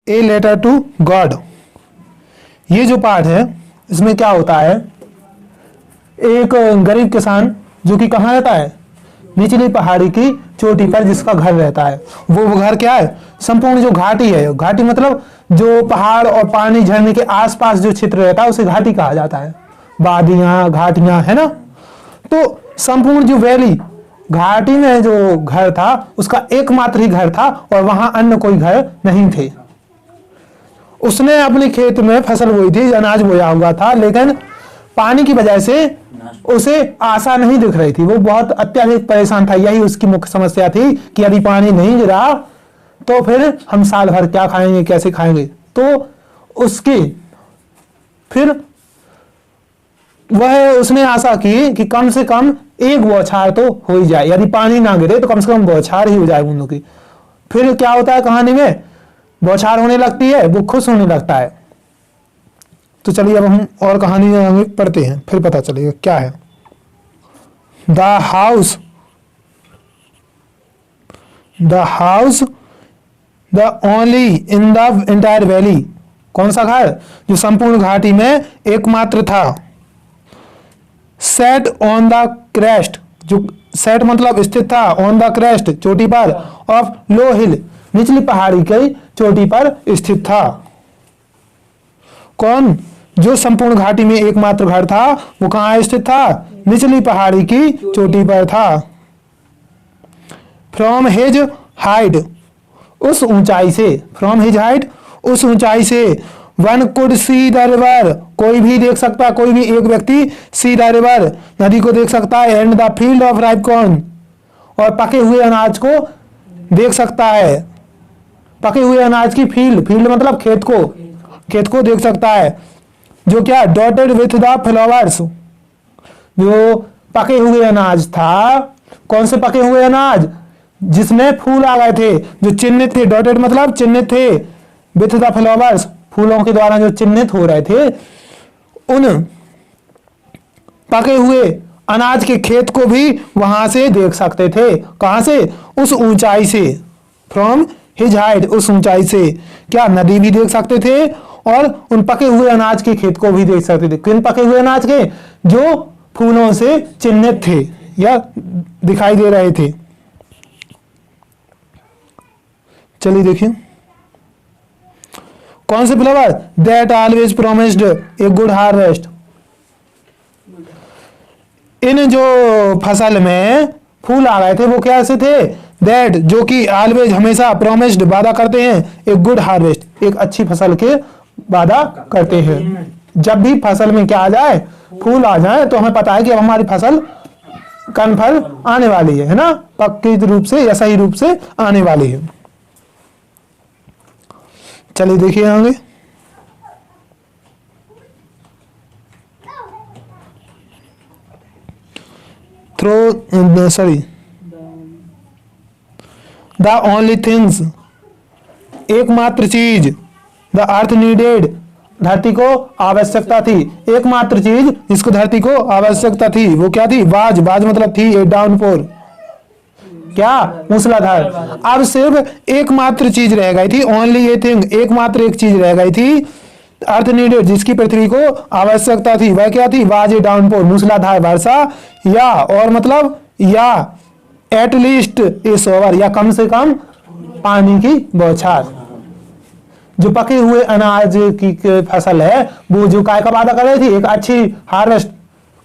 A letter to God. ये जो part है इसमें क्या होता है, एक गरीब किसान जो कि कहाँ रहता है, निचली पहाड़ी की चोटी पर जिसका घर रहता है, वो घर क्या है, संपूर्ण जो घाटी है, घाटी मतलब जो पहाड़ और पानी झरने के आसपास जो क्षेत्र रहता है उसे घाटी कहा जाता है, वादियां घाटियां है ना। तो संपूर्ण जो वैली घाटी में जो घर था उसका एकमात्र ही घर था और वहां अन्य कोई घर नहीं थे। उसने अपने खेत में फसल बोई थी, अनाज बोया हुआ था, लेकिन पानी की वजह से उसे आशा नहीं दिख रही थी। वो बहुत अत्यधिक परेशान था, यही उसकी मुख्य समस्या थी कि यदि पानी नहीं गिरा तो फिर हम साल भर क्या खाएंगे, कैसे खाएंगे। तो उसकी फिर वह उसने आशा की कि कम से कम एक बौछार तो हो ही जाए, यदि पानी ना गिरे तो कम से कम बौछार ही हो जाए बूंदों की। फिर क्या होता है कहानी में, बौछार होने लगती है, वो खुश होने लगता है। तो चलिए अब हम और कहानी पढ़ते हैं, फिर पता चलेगा क्या है। The house the only in the entire valley. कौन सा घर, जो संपूर्ण घाटी में एकमात्र था। सेट ऑन द क्रेस्ट, जो सेट मतलब स्थित था, ऑन द क्रेस्ट चोटी पर, ऑफ लो हिल निचली पहाड़ी की चोटी पर स्थित था। कौन, जो संपूर्ण घाटी में एकमात्र घर था वो कहां स्थित था, निचली पहाड़ी की चोटी पर था। फ्रॉम हिज हाइट, उस ऊंचाई से, फ्रॉम हिज हाइट उस ऊंचाई से, one could see the river, कोई भी देख सकता है, कोई भी एक व्यक्ति सी द रिवर नदी को देख सकता है, and the field of ripe corn, और पके हुए अनाज को देख सकता है। पके हुए अनाज की फील्ड, फील्ड मतलब खेत को देख सकता है, जो क्या डॉटेड विथ द फ्लावर्स, जो पके हुए अनाज था। कौन से पके हुए अनाज, जिसमें फूल आ गए थे, जो चिन्हित थे, डॉटेड मतलब चिन्हित थे, विथ द फ्लावर्स फूलों के द्वारा जो चिन्हित हो रहे थे, उन पके हुए अनाज के खेत को भी वहां से देख सकते थे। कहां से, उस ऊंचाई से, फ्रॉम हिज हाइट उस ऊंचाई से क्या नदी भी देख सकते थे और उन पके हुए अनाज के खेत को भी देख सकते थे। किन पके हुए अनाज के, जो फूलों से चिन्हित थे या दिखाई दे रहे थे। चलिए देखिए, कौन से flower, that always promised a good harvest. इन जो फसल में फूल आ गए थे वो क्या ऐसे थे, दैट जो कि ऑलवेज हमेशा प्रोमिस्ड वादा करते हैं, एक गुड हार्वेस्ट एक अच्छी फसल के वादा करते हैं। जब भी फसल में क्या आ जाए, फूल आ जाए, तो हमें पता है कि अब हमारी फसल कनफल आने वाली है ना, पक्की रूप से या सही रूप से आने वाली है। चलिए देखिए आगे, द ओनली थिंग्स, एकमात्र चीज, द अर्थ नीडेड, धरती को आवश्यकता थी, एकमात्र चीज जिसको धरती को आवश्यकता थी वो क्या थी, बाज मतलब थी, ए डाउनपोर क्या, मूसलाधार। अब सिर्फ एकमात्र चीज रह गई थी, ओनली ए थिंग, एकमात्र एक चीज रह गई थी, अर्थ नीडेड जिसकी पृथ्वी को आवश्यकता थी, वह क्या थी, वाज ए डाउनपोर मूसलाधार वर्षा, या और मतलब या एट लीस्ट ए शॉवर या कम से कम पानी की बौछार। जो पके हुए अनाज की फसल है वो जो काय का वादा कर रही थी, एक अच्छी हार्वेस्ट,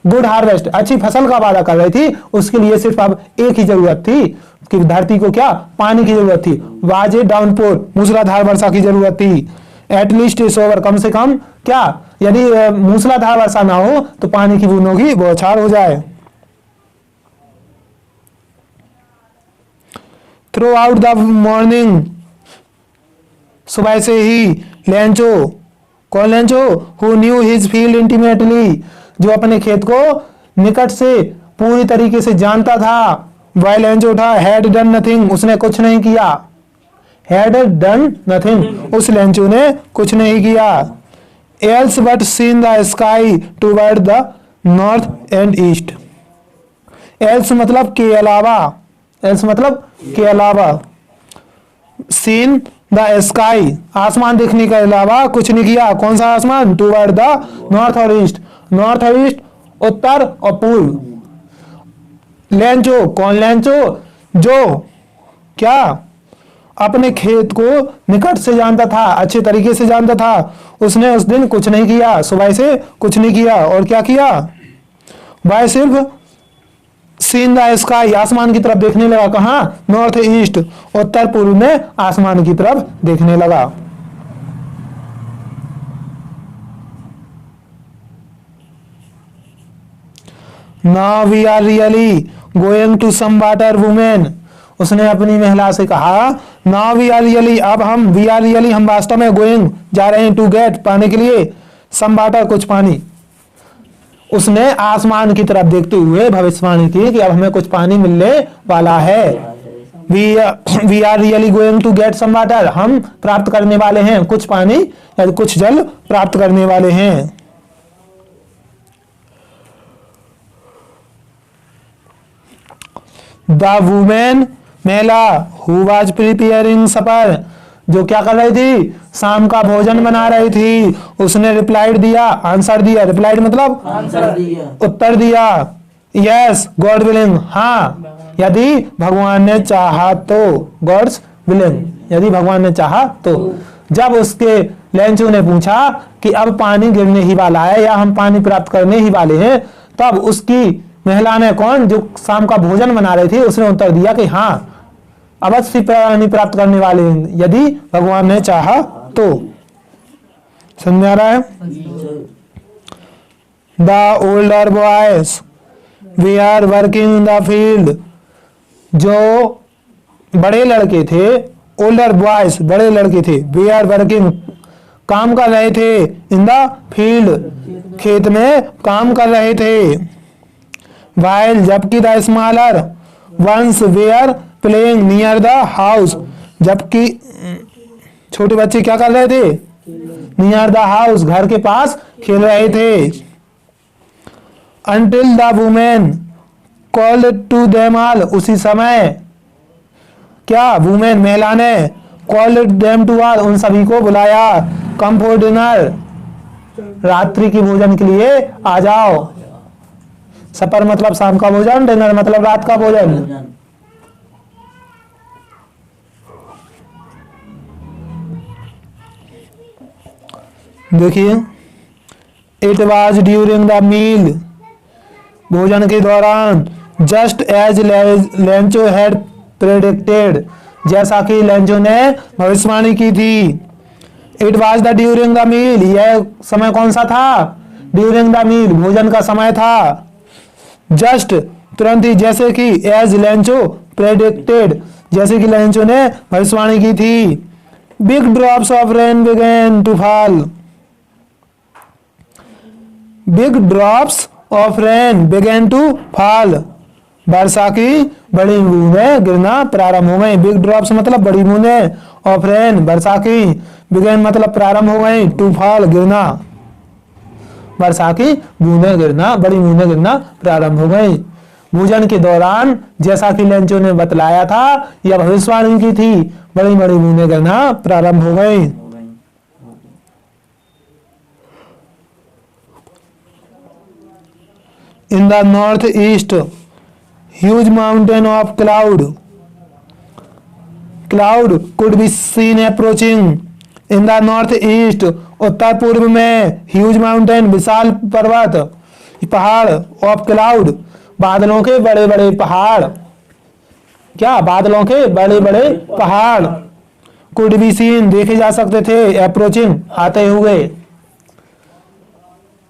गुड हार्वेस्ट अच्छी फसल का वादा कर रही थी, उसके लिए सिर्फ अब एक ही जरूरत थी कि धरती को क्या, पानी की जरूरत थी, वाज ए डाउनपोर मूसलाधार वर्षा की जरूरत थी, एटलीस्ट ए शॉवर कम से कम क्या, यदि मूसलाधार वर्षा ना हो तो पानी की बूंदों की बौछार हो जाए। थ्रू आउट द मॉर्निंग, सुबह से ही लेंचो, कौन Lencho, who knew his field intimately, जो अपने खेत को निकट से पूरी तरीके से जानता था, वह लेंचो था, हैड डन नथिंग, उसने कुछ नहीं किया, हैड डन नथिंग, उस लेंचो ने कुछ नहीं किया, else but seen the sky toward the north and east, else मतलब के अलावा, एल्स मतलब के अलावा, सीन द स्काई, आसमान देखने के अलावा कुछ नहीं किया। कौन सा आसमान? टूवर्ड द नॉर्थ और ईस्ट, नॉर्थ और ईस्ट, उत्तर और पूर्व। लेंचो, कौन लेंचो? जो क्या अपने खेत को निकट से जानता था, अच्छे तरीके से जानता था, उसने उस दिन कुछ नहीं किया, सुबह से कुछ नहीं किया। और क्या किया? वह सिर्फ सीन द स्काई, आसमान की तरफ देखने लगा। कहाँ? नॉर्थ ईस्ट, उत्तर पूर्व में आसमान की तरफ देखने लगा। Now we are really going to some water women, उसने अपनी महिला से कहा। नाउ वी आर रियली, अब हम, वी आर रियली, हम वास्तव में, गोइंग जा रहे हैं, टू गेट पाने के लिए, सम वाटर कुछ पानी। उसने आसमान की तरफ देखते हुए भविष्यवाणी की कि अब हमें कुछ पानी मिलने वाला है। We are really going to get some water, हम प्राप्त करने वाले हैं कुछ पानी या कुछ जल प्राप्त करने वाले हैं। द वुमेन, महिला, हु वाज प्रिपेयरिंग सपर, जो क्या कर रही थी? शाम का भोजन बना रही थी। उसने रिप्लाइड दिया, आंसर दिया। रिप्लाइड मतलब आंसर दिया, उत्तर दिया। यस गॉड विलिंग, हाँ यदि भगवान ने चाहा तो, गॉड्स विलिंग, यदि भगवान ने चाहा तो। जब उसके लेंचू ने पूछा कि अब पानी गिरने ही वाला है या हम पानी प्राप्त करने ही वाले हैं, तब उसकी महिला ने, कौन, जो शाम का भोजन बना रही थी, उसने उत्तर दिया कि हाँ अवश्य पानी प्राप्त करने वाले हैं यदि भगवान ने चाहा तो। समझ आ रहा है? The older boys we are working in the field, जो बड़े लड़के थे, ओल्डर बॉयज बड़े लड़के थे, वी आर वर्किंग काम कर रहे थे, इन द फील्ड खेत में काम कर रहे थे। वाइल जबकि the smaller ones were playing near the house, जबकि छोटे बच्चे क्या कर रहे थे? नियर द हाउस, घर के पास खेल रहे थे। Until the women called to them all, उसी समय क्या? वुमेन महिला ने कॉल्ड देम टू ऑल, उन सभी को बुलाया। कम फॉर डिनर, रात्रि की भोजन के लिए आ जाओ। सपर मतलब शाम का भोजन, डिनर मतलब रात का भोजन। देखिए, it was during the meal, भोजन के दौरान, just as Lencho had predicted, जैसा कि लेंचो ने भविष्यवाणी की थी। It was the during the meal, यह समय कौन सा था? ड्यूरिंग द मील, भोजन का समय था। जस्ट तुरंत ही, जैसे कि, एज लेंचो प्रेडिक्टेड, जैसे कि लेंचो ने भविष्यवाणी की थी। Big drops of rain began to fall, big drops of rain began to fall, वर्षा की बड़ी बूंदें गिरना प्रारंभ हो गई। बिग ड्रॉप्स मतलब बड़ी बूंदें, ऑफ रेन वर्षा की, बिगेन मतलब प्रारंभ हो गई, टू फॉल गिरना, वर्षा की बूंदें गिरना, बड़ी बूंदें गिरना प्रारंभ हो गई। भोजन के दौरान, जैसा कि लेंचो ने बतलाया था या भविष्यवाणी की थी, बड़ी बड़ी बूंदें गिरना प्रारंभ हो गई। In the northeast, huge mountain of cloud could be seen approaching. In the northeast, उत्तर पूर्व में, huge mountain विशाल पर्वत, पहाड़, of cloud बादलों के बड़े बड़े पहाड़, क्या? बादलों के बड़े बड़े पहाड़, could be seen देखे जा सकते थे, approaching आते हुए।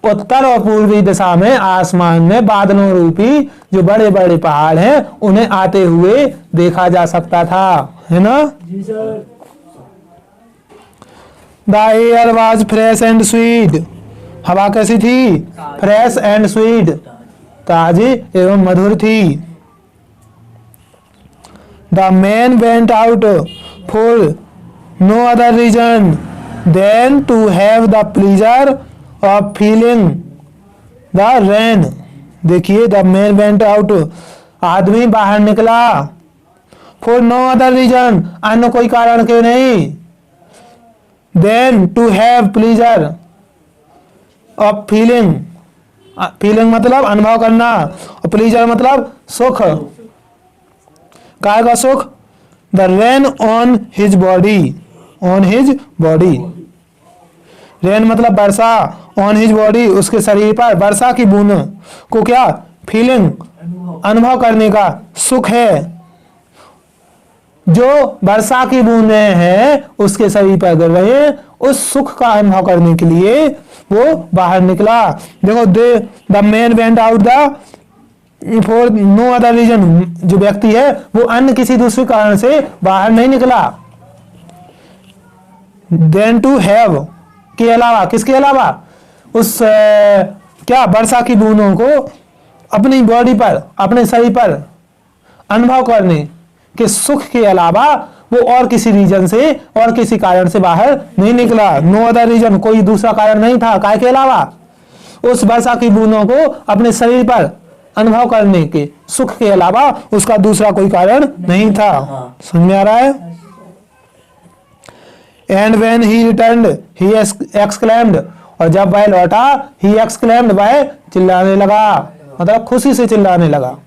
उत्तर और पूर्वी दिशा में आसमान में बादलों रूपी जो बड़े बड़े पहाड़ हैं उन्हें आते हुए देखा जा सकता था, है ना? The air was fresh and sweet, हवा कैसी थी? फ्रेश एंड स्वीट, ताजी एवं मधुर थी। The man went out for no other reason than to have the pleasure of feeling the rain. देखिए, द मैन वेंट आउट, आदमी बाहर निकला, फॉर नो अदर रीजन, अन्य कोई कारण के नहीं, than to have pleasure of feeling, feeling मतलब अनुभव करना, और प्लीजर मतलब सुख, काय का सुख, the rain on his body, on his body, rain मतलब वर्षा, ऑन हिज बॉडी उसके शरीर पर वर्षा की बूंद को क्या, फीलिंग अनुभव करने का सुख है, जो वर्षा की बूंदें हैं उसके शरीर पर गिर रहे हैं, उस सुख का अनुभव करने के लिए वो बाहर निकला। देखो the man went out the for no other reason, जो व्यक्ति है वो अन्य किसी दूसरे कारण से बाहर नहीं निकला। देन टू हैव के अलावा, किसके अलावा, उस क्या वर्षा की बूंदों को अपनी बॉडी पर, अपने शरीर पर अनुभव करने के सुख के अलावा वो और किसी रीजन से और किसी कारण से बाहर नहीं निकला। नो अदर रीजन, कोई दूसरा कारण नहीं था, काय के अलावा, उस वर्षा की बूंदों को अपने शरीर पर अनुभव करने के सुख के अलावा उसका दूसरा कोई कारण नहीं था। समझ में आ रहा है? And when he returned he exclaimed, और जब वह लौटा ही एक्सक्लेम्ड, वह चिल्लाने लगा, मतलब खुशी से चिल्लाने लगा।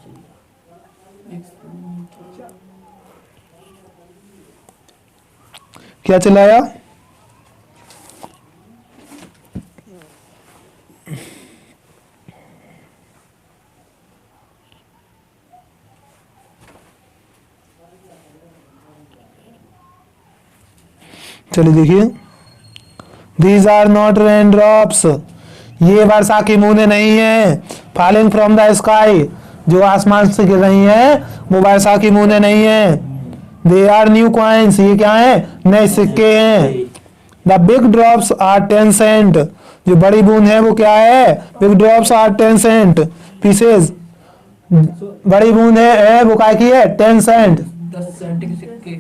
क्या चिल्लाया? चलिए देखिए, these are not raindrops, ये वर्षा की बूंदें नहीं है, फॉलिंग फ्रॉम द स्काई, जो आसमान से गिर रही हैं वो वर्षा की बूंदें नहीं है। दे आर न्यू कॉइन्स, ये क्या है, नए सिक्के हैं। The big drops are 10 cent, जो बड़ी बूंद है वो क्या है, big drops are 10 cent pieces, बड़ी बूंद है वो क्या की है, 10 सेंट,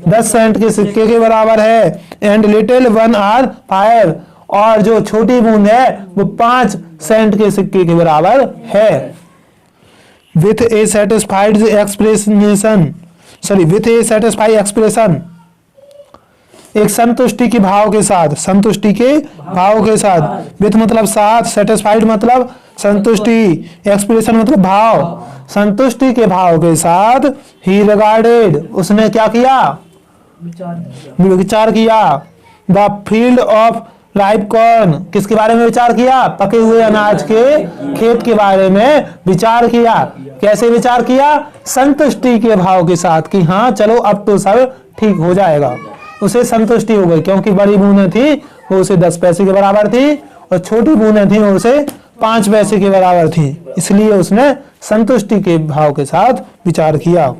10 सेंट के सिक्के के बराबर है। एंड लिटिल वन आर 5, और जो छोटी बूंद है वो 5 सेंट के सिक्के के बराबर है। With A satisfied expression, sorry with A satisfied expression, एक संतुष्टि के भाव के साथ, संतुष्टि के भाव के साथ, विथ मतलब साथ, सेटिस्फाइड मतलब संतुष्टि, एक्सप्रेशन मतलब भाव, संतुष्टि के भाव के साथ ही रिगार्डेड, उसने क्या किया, विचार किया। The field of ripe corn, किसके बारे में विचार किया, पके हुए अनाज के खेत के बारे में विचार किया। कैसे विचार किया, संतुष्टि के भाव के साथ कि हाँ चलो अब तो सब ठीक हो जाएगा, उसे संतुष्टि हो गई, क्योंकि बड़ी बूंदें थी वो उसे 10 पैसे के बराबर थी और छोटी बूंदें थी वो उसे 5 पैसे के बराबर थी, इसलिए उसने संतुष्टि के भाव के साथ विचार किया।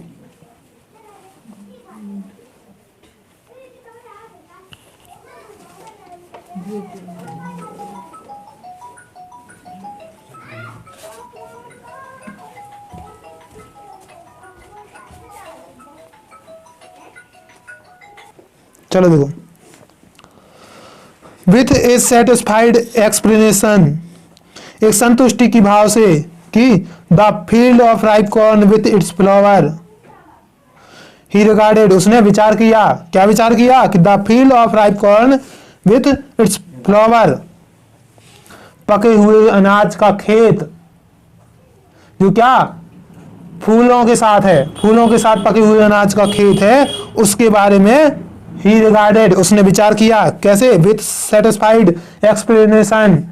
चलो देखो, विथ ए सेटिस्फाइड एक्सप्लेनेशन, एक संतुष्टि की भाव से कि the field of ripe corn with its flower, he regarded, उसने विचार किया, क्या विचार किया कि the field of ripe corn with its flower, पके हुए अनाज का खेत जो क्या फूलों के साथ है, फूलों के साथ पके हुए अनाज का खेत है, उसके बारे में ही रिगार्डेड, उसने विचार किया। कैसे, विथ सेटिस्फाइड एक्सप्लेनेशन,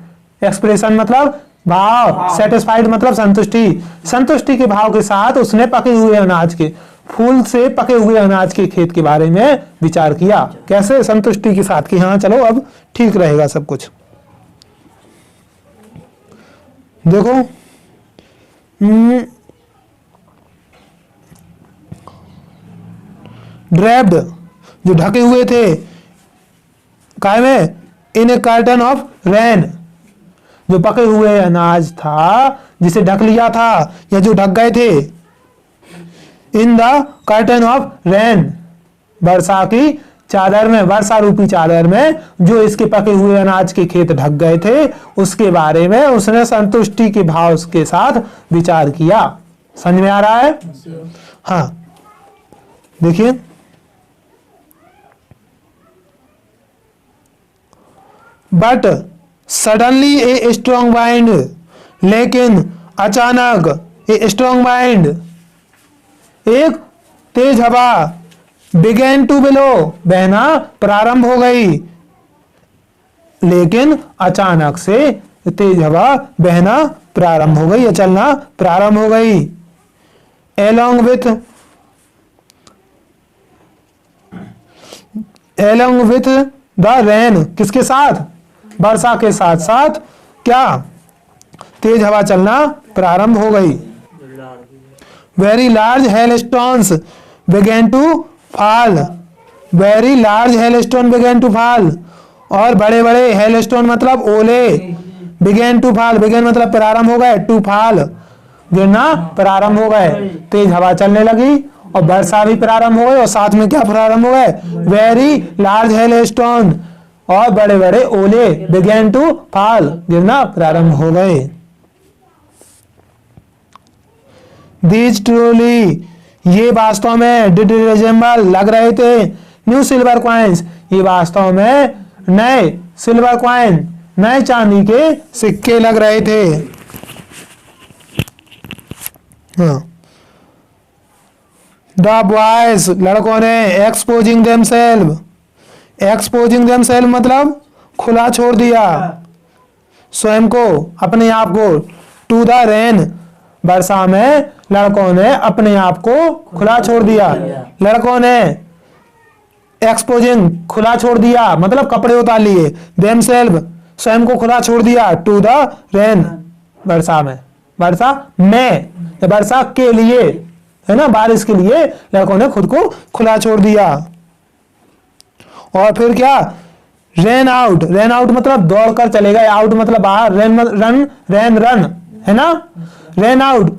एक्सप्रेशन मतलब भाव, सेटिस्फाइड मतलब संतुष्टि, संतुष्टि के भाव के साथ उसने पके हुए अनाज के, फूल से पके हुए अनाज के खेत के बारे में विचार किया। कैसे, संतुष्टि के साथ कि हाँ चलो अब ठीक रहेगा सब कुछ। देखो ड्रैप्ड, जो ढके हुए थे काय में, इन ए कार्टन ऑफ रेन, जो पके हुए अनाज था जिसे ढक लिया था या जो ढक गए थे, in the curtain of rain, वर्षा की चादर में, वर्षा रूपी चादर में जो इसके पके हुए अनाज के खेत ढक गए थे उसके बारे में उसने संतुष्टि के भाव के साथ विचार किया। समझ में आ रहा है? हाँ देखिए, but suddenly a strong wind, लेकिन अचानक ए स्ट्रॉन्ग वाइंड, एक तेज हवा, बिगेन टू बिलो, बहना प्रारंभ हो गई, लेकिन अचानक से तेज हवा बहना प्रारंभ हो गई या चलना प्रारंभ हो गई। एलोंग विथ द रेन, किसके साथ? वर्षा के साथ साथ क्या? तेज हवा चलना प्रारंभ हो गई। Very large hailstones began to fall, very large hailstone began to fall, और बड़े बड़े हेलस्टोन मतलब ओले, बिगेन टू फॉल, बिगेन मतलब प्रारंभ हो गए, टू फॉल गिरना प्रारंभ हो गए। तेज हवा चलने लगी और वर्षा भी प्रारंभ हो गई, और साथ में क्या प्रारंभ हो गए? वेरी लार्ज हेलस्टोन, और बड़े बड़े ओले, बिगेन टू फॉल गिरना प्रारंभ हो गए। दीज ट्रूली, ये वास्तव में डिड रिजेंबल, लग रहे थे, न्यू सिल्वर कॉइन्स, ये वास्तव में नए सिल्वर कॉइन, नए चांदी के सिक्के लग रहे थे। द बॉयज, लड़कों ने, एक्सपोजिंग देमसेल्फ मतलब खुला छोड़ दिया स्वयं को, अपने आप को, टू द रेन, वर्षा में लड़कों ने अपने आप को खुला छोड़ दिया। लड़कों ने एक्सपोजिंग, खुला छोड़ दिया मतलब कपड़े उतार लिए, देमसेल्फ, स्वयं को खुला छोड़ दिया, टू द रेन, वर्षा में, वर्षा के लिए, है ना, बारिश के लिए लड़कों ने खुद को खुला छोड़ दिया। और फिर क्या? रेन आउट मतलब दौड़कर चले गए, आउट मतलब बाहर, रन, है ना, रेन आउट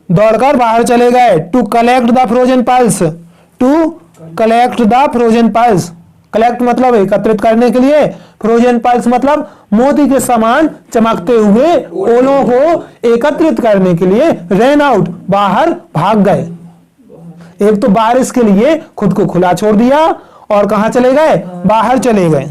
दौड़कर बाहर चले गए। To collect the frozen pearls, collect मतलब एकत्रित करने के लिए, फ्रोजन पल्स मतलब मोती के समान चमकते हुए ओलों को एकत्रित करने के लिए रेन आउट, बाहर भाग गए। एक तो बारिश के लिए खुद को खुला छोड़ दिया, और कहां चले गए? बाहर चले गए।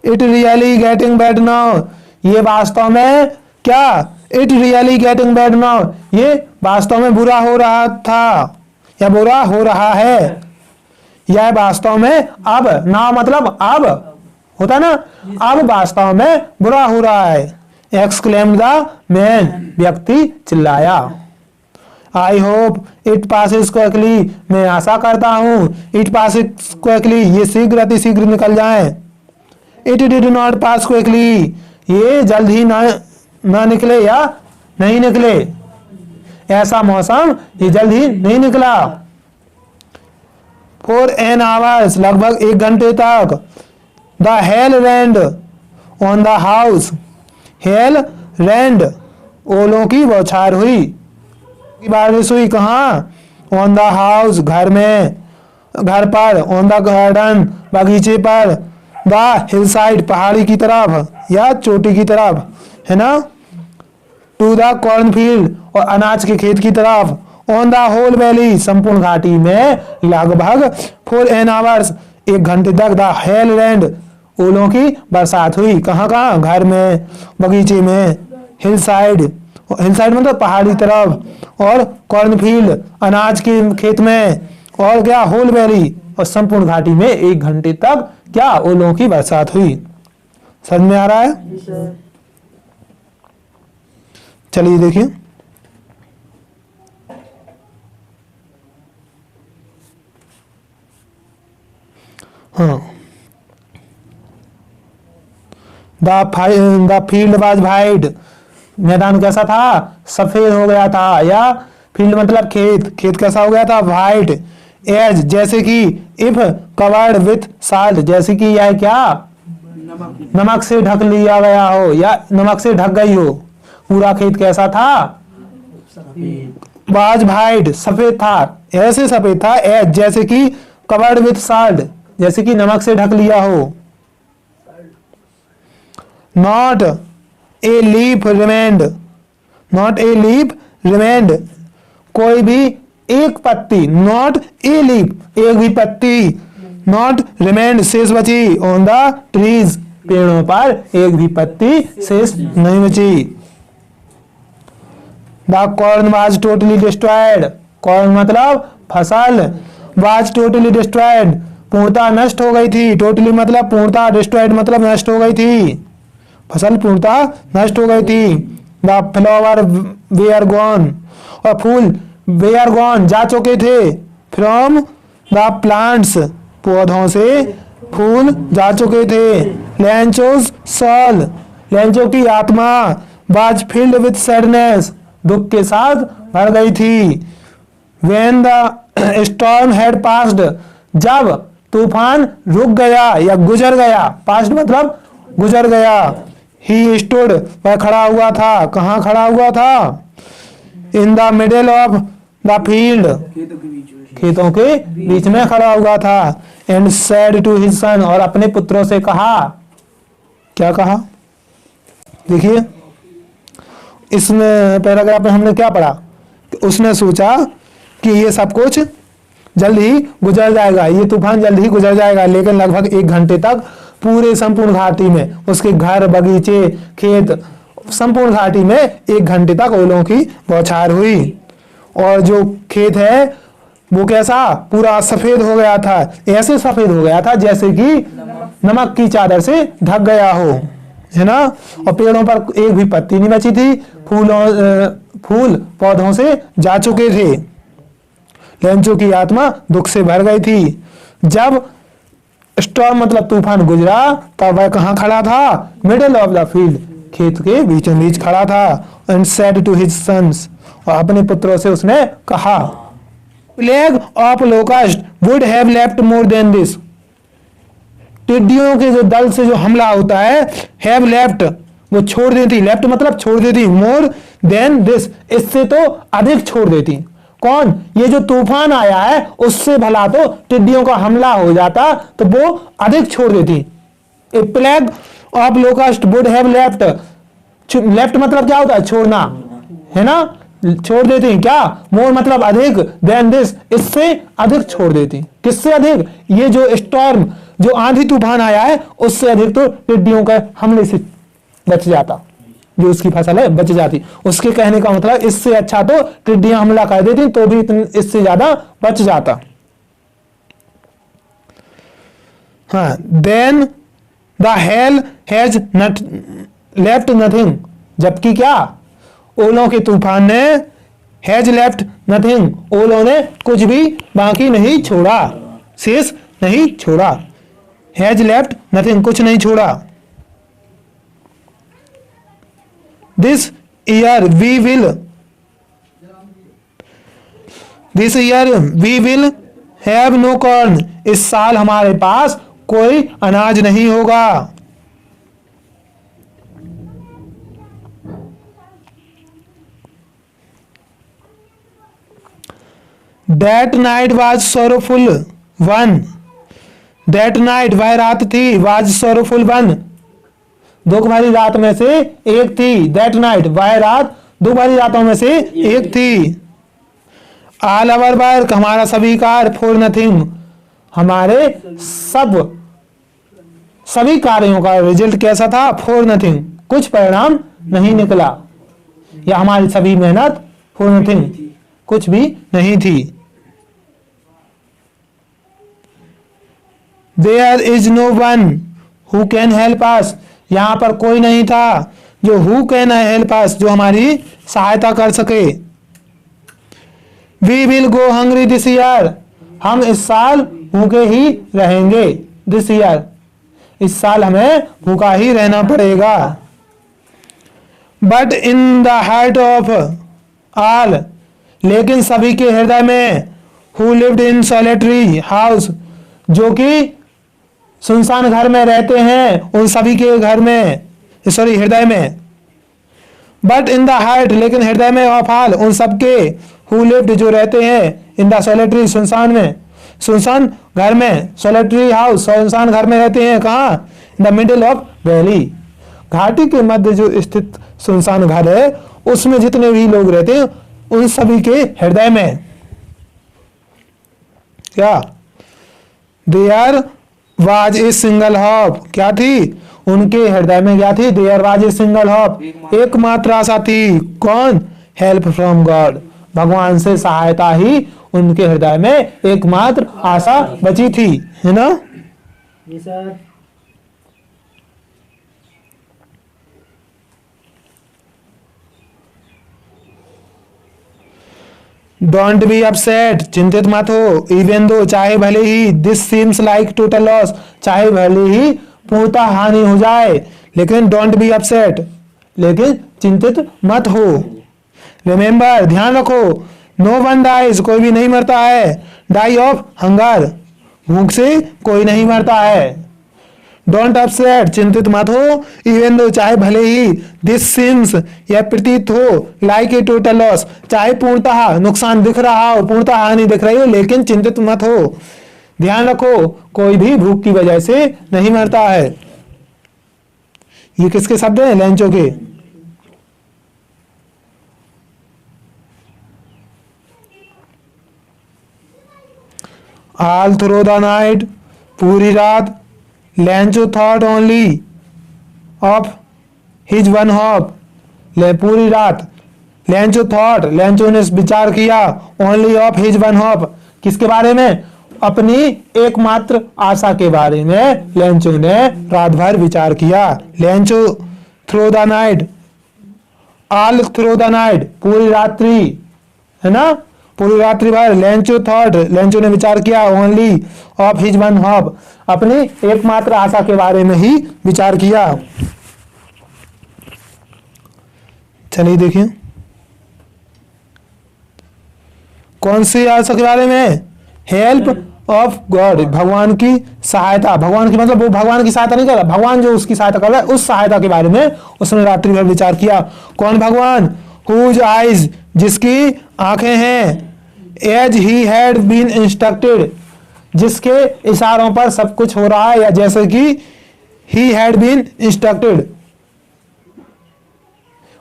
It really getting bad now, ये वास्तव में क्या? It really getting bad now, ये वास्तव में बुरा हो रहा था या बुरा हो रहा है। यह वास्तव में अब, ना मतलब अब होता ना, अब वास्तव में बुरा हो रहा है। एक्सक्लेम द मैन, व्यक्ति चिल्लाया। I hope it passes quickly, मैं आशा करता हूं, इट पासेस क्विकली, ये शीघ्र अति शीघ्र निकल जाए। It did not pass quickly, ये जल्द ही ना निकले या नहीं निकले, ऐसा मौसम ये जल्द ही नहीं निकला। फॉर एन आवर्स, लगभग 1 घंटे तक, the hail rained on the house, hail rained, ओलों की बौछार हुई, बारिश हुई, कहाँ? ऑन द हाउस, घर में, घर पर, ऑन द गार्डन, बगीचे पर, द हिल साइड, पहाड़ी की तरफ या चोटी की तरफ, है ना, टू द कॉर्नफील्ड, और अनाज के खेत की तरफ, ऑन द होल वैली, संपूर्ण घाटी में लगभग 4 एन आवर्स, 1 घंटे तक, द हेल रेंड, ओलों की बरसात हुई, कहाँ कहाँ? घर में, बगीचे में, हिल साइड मतलब पहाड़ी तरफ, और कॉर्नफील्ड, अनाज के खेत में, और क्या? होल वैली, और संपूर्ण घाटी में 1 घंटे तक क्या? ओलों की बरसात हुई। समझ में आ रहा है? चलिए देखिए, हाँ, द फील्ड वाज वाइड, मैदान कैसा था? सफेद हो गया था, या फील्ड मतलब खेत कैसा हो गया था? वाइट। एज, जैसे कि, इफ कवर्ड विथ साल्ट, जैसे कि यह क्या? नमक से ढक लिया गया हो या नमक से ढक गई हो। पूरा खेत कैसा था? वाज वाइट, सफेद था, ऐसे सफेद था। एज, जैसे कि, कवर्ड विथ साल्ट, जैसे कि नमक से ढक लिया हो। Not a leaf remained, not a leaf remained, कोई भी एक पत्ती, नॉट ए लीफ, एक भी पत्ती नॉट रिमेंड, शेष बची, ऑन द ट्रीज, पेड़ों पर एक भी पत्ती शेष नहीं बची। The corn was totally destroyed, corn मतलब फसल, वाज टोटली डिस्ट्रॉयड पूर्णतः नष्ट हो गई थी, टोटली मतलब पूर्णतः, डिस्ट्रॉयड मतलब नष्ट हो गई थी, फसल पूर्णतः नष्ट हो गई थी। द फ्लावर वेयर गॉन, और फूल वेयर गॉन जा चुके थे, फ्रॉम द प्लांट्स पौधों से फूल जा चुके थे। लेंचोस सॉल, लेंचो की आत्मा, वाज फिल्ड विथ सैडनेस दुख के साथ भर गई थी। When the storm had passed, जब तूफान रुक गया या गुजर गया, पास्ट मतलब गुजर गया। ही स्टूड, वह खड़ा हुआ था, कहाँ खड़ा हुआ था? In the middle of the field, खेतों के बीच में खड़ा हुआ था। And said to his son, और अपने पुत्रों से कहा, क्या कहा? देखिए इसमें पैराग्राफ में हमने क्या पढ़ा, उसने सोचा कि ये सब कुछ जल्द ही गुजर जाएगा, ये तूफान जल्द ही गुजर जाएगा, लेकिन लगभग 1 घंटे तक पूरे संपूर्ण घाटी में, उसके घर, बगीचे, खेत, संपूर्ण घाटी में 1 घंटे तक ओलों की बौछार हुई। और जो खेत है वो कैसा, पूरा सफेद हो गया था, ऐसे सफेद हो गया था जैसे कि नमक की चादर से ढक गया हो, है ना। और पेड़ों पर एक भी पत्ती नहीं बची थी, फूल पौधों से जा चुके थे। लेंचो की आत्मा दुख से भर गई थी। जब स्टॉर्म मतलब तूफान गुजरा तब वह कहाँ खड़ा था? मिडिल ऑफ द फील्ड, खेत के बीचों बीच खड़ा था। And said to his sons, और अपने पुत्रों से उसने कहा, plague of locust would have left more than this, टिड्डियों के जो दल से जो हमला होता है, हैव लेफ्ट वो छोड़ देती, लेफ्ट मतलब छोड़ देती, मोर देन दिस इससे तो अधिक छोड़ देती। कौन? ये जो तूफान आया है उससे भला तो टिड्डियों का हमला हो जाता तो वो अधिक छोड़ देती। A plague of locust would have left, left मतलब क्या होता है? छोड़ना, है ना, छोड़ देती। क्या? मोर मतलब अधिक, देन दिस इससे अधिक छोड़ देती। किससे अधिक? ये जो स्टॉर्म, जो आंधी तूफान आया है उससे अधिक तो टिड्डियों के हमले से बच जाता, जो उसकी फसल है बच जाती। उसके कहने का मतलब इससे अच्छा तो टिड्डियां हमला कर देती तो भी इससे ज्यादा बच जाता। हाँ, then the hail has not left nothing, जबकि क्या? ओलों के तूफान ने हैज लेफ्ट नथिंग, ओलों ने कुछ भी बाकी नहीं छोड़ा, शेष नहीं छोड़ा। हैज लेफ्ट नथिंग, कुछ नहीं छोड़ा। This year we will have no corn, इस साल हमारे पास कोई अनाज नहीं होगा। That night was sorrowful one, that night वह रात थी, was sorrowful one दुख भरी रात में से एक थी। that night वह रात दुख भरी रातों में से एक थी। all our work हमारा सभी कार्य, for nothing हमारे सभी कार्यों का रिजल्ट कैसा था? for nothing कुछ परिणाम नहीं निकला, या हमारी सभी मेहनत for nothing कुछ भी नहीं थी। There is no one who can help us, यहाँ पर कोई नहीं था जो who can help us जो हमारी सहायता कर सके। We will go hungry this year, हम इस साल भूखे ही रहेंगे। this year इस साल हमें भूखा ही रहना पड़ेगा। But in the heart of all, लेकिन सभी के हृदय में, who lived in solitary house जो कि सुनसान घर में रहते हैं, उन सभी के घर में, सॉरी हृदय में। बट इन द हार्ट लेकिन हृदय में, ऑफ ऑल उन सबके, हु लिव्ड जो रहते हैं, इन द सोलिटरी सुनसान में, सुनसान घर में, सोलिटरी हाउस सुनसान घर में रहते हैं। कहाँ? इन द मिडिल ऑफ वैली, घाटी के मध्य जो स्थित सुनसान घर है उसमें जितने भी लोग रहते हैं उन सभी के हृदय में क्या? There was a single hope, क्या थी उनके हृदय में, क्या थी, there was a single hope, एकमात्र आशा थी, कौन, हेल्प फ्रॉम गॉड, भगवान से सहायता ही उनके हृदय में एकमात्र आशा बची थी, है ना। जी सर। डोंट बी अपसेट, चिंतित मत हो, इवन दो, चाहे भले ही, this seems like total loss, चाहे भले ही पूर्णतः हानि हो जाए, लेकिन डोंट बी अपसेट, लेकिन चिंतित मत हो। रिमेंबर, ध्यान रखो, नो वन डाइज, कोई भी नहीं मरता है, डाई ऑफ हंगर, भूख से कोई नहीं मरता है। डोंट अपसेट, चिंतित मत हो, इवन दो, चाहे भले ही, दिस सीम्स, यह प्रतीत हो, लाइक ए टोटल लॉस, चाहे पूर्णतः नुकसान दिख रहा हो, पूर्णतः हानि दिख रही हो, लेकिन चिंतित मत हो। ध्यान रखो, कोई भी भूख की वजह से नहीं मरता है। ये किसके शब्द हैं, लेंचो के। ऑल थ्रू द नाइट, पूरी रात, Lencho thought only of his one hop, पूरी रात लेंचो थॉट, लेंचो ने विचार किया, only of his one hop, किसके बारे में, अपनी एकमात्र आशा के बारे में लेंचो ने रात भर विचार किया। Lencho through the night, all through the night, पूरी रात्रि, है ना, पूरी रात्रि भर, लेंचो थॉट, लेंचो ने विचार किया, only of his one hop, अपनी एकमात्र आशा के बारे में ही विचार किया। चलिए देखिए, कौन सी आशा के बारे में, हेल्प ऑफ गॉड, भगवान की सहायता, भगवान की मतलब वो भगवान की सहायता नहीं कर रहा, भगवान जो उसकी सहायता कर रहा है उस सहायता के बारे में उसने रात्रि भर विचार किया। कौन भगवान, हुज आइज, जिसकी आंखें हैं, as he had been instructed, जिसके इशारों पर सब कुछ हो रहा है, या जैसे कि ही हैड बीन इंस्ट्रक्टेड,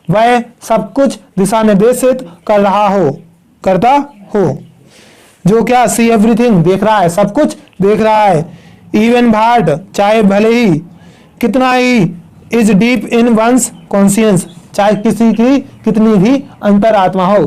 वह सब कुछ दिशा निर्देशित कर रहा हो, करता हो, जो क्या, सी एवरीथिंग, देख रहा है, सब कुछ देख रहा है। इवन भाट, चाहे भले ही, कितना ही, is deep in one's conscience, चाहे किसी की कितनी भी अंतरात्मा हो,